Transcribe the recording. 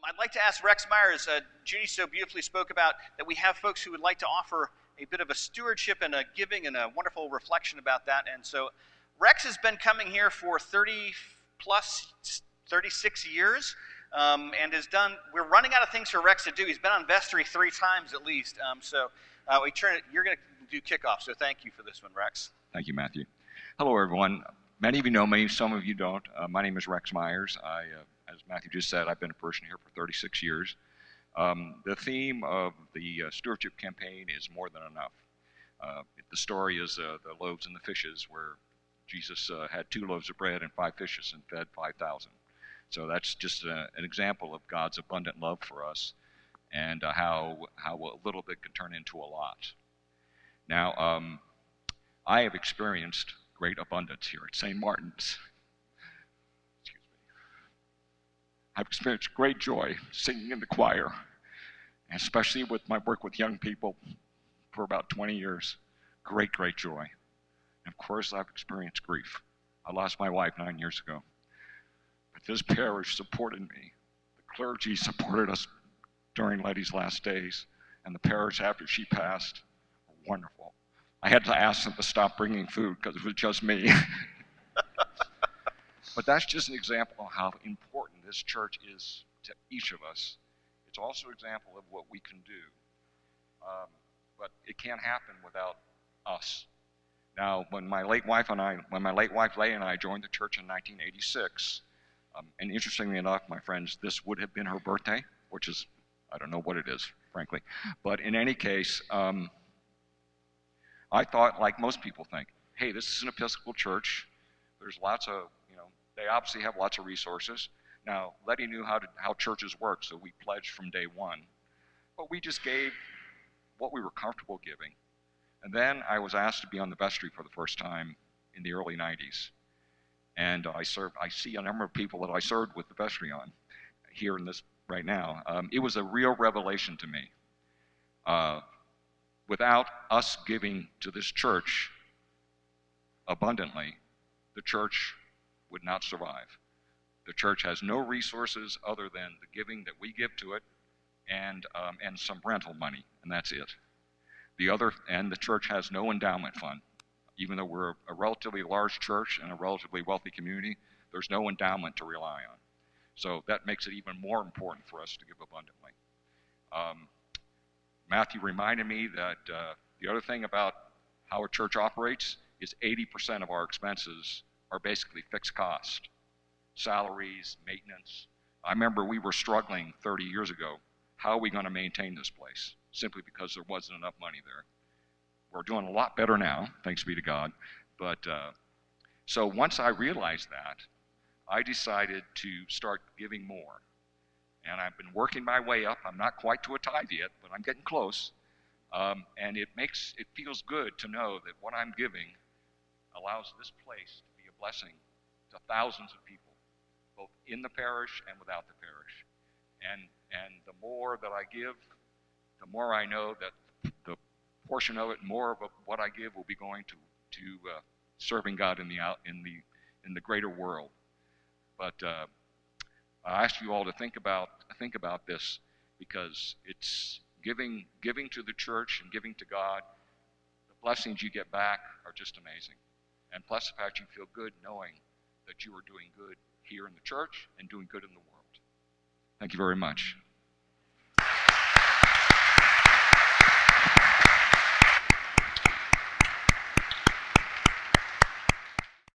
I'd like to ask Rex Myers, Judy so beautifully spoke about that we have folks who would like to offer a bit of a stewardship and a giving and a wonderful reflection about that. And so Rex has been coming here for 36 years and has done, we're running out of things for Rex to do. He's been on vestry 3 times at least. You're going to do kickoff, so thank you for this one, Rex. Thank you, Matthew. Hello, everyone. Many of you know me, some of you don't. My name is Rex Myers. As Matthew just said, I've been a person here for 36 years. The theme of the stewardship campaign is more than enough. The story is the loaves and the fishes, where Jesus had 2 loaves of bread and 5 fishes and fed 5,000. So that's just an example of God's abundant love for us, and how a little bit can turn into a lot. Now, I have experienced great abundance here at St. Martin's. Excuse me. I've experienced great joy singing in the choir, and especially with my work with young people for about 20 years. Great joy. And of course, I've experienced grief. I lost my wife 9 years ago. But this parish supported me. The clergy supported us during Letty's last days, and the parish after she passed were wonderful. I had to ask them to stop bringing food because it was just me. But that's just an example of how important this church is to each of us. It's also an example of what we can do. But it can't happen without us. Now, when my late wife Leigh and I joined the church in 1986, and interestingly enough, my friends, this would have been her birthday, which is, I don't know what it is, frankly. But in any case, I thought, like most people think, hey, this is an Episcopal church. There's lots of, they obviously have lots of resources. Now, Letty knew how churches work, so we pledged from day one. But we just gave what we were comfortable giving. And then I was asked to be on the vestry for the first time in the early 90s. And I see a number of people that I served with the vestry on here in this right now. It was a real revelation to me. Without us giving to this church abundantly, the church would not survive. The church has no resources other than the giving that we give to it and some rental money, and that's it. And the church has no endowment fund. Even though we're a relatively large church and a relatively wealthy community, there's no endowment to rely on. So that makes it even more important for us to give abundantly. Matthew reminded me that the other thing about how a church operates is 80% of our expenses are basically fixed cost. Salaries, maintenance. I remember we were struggling 30 years ago. How are we going to maintain this place? Simply because there wasn't enough money there. We're doing a lot better now, thanks be to God. But so once I realized that, I decided to start giving more. And I've been working my way up. I'm not quite to a tithe yet, but I'm getting close. And it feels good to know that what I'm giving allows this place to be a blessing to thousands of people, both in the parish and without the parish. And the more that I give, the more I know that the portion of it, more of what I give, will be going to serving God in the greater world. But I ask you all to think about this, because it's giving to the church and giving to God. The blessings you get back are just amazing, and plus the fact you feel good knowing that you are doing good here in the church and doing good in the world. Thank you very much.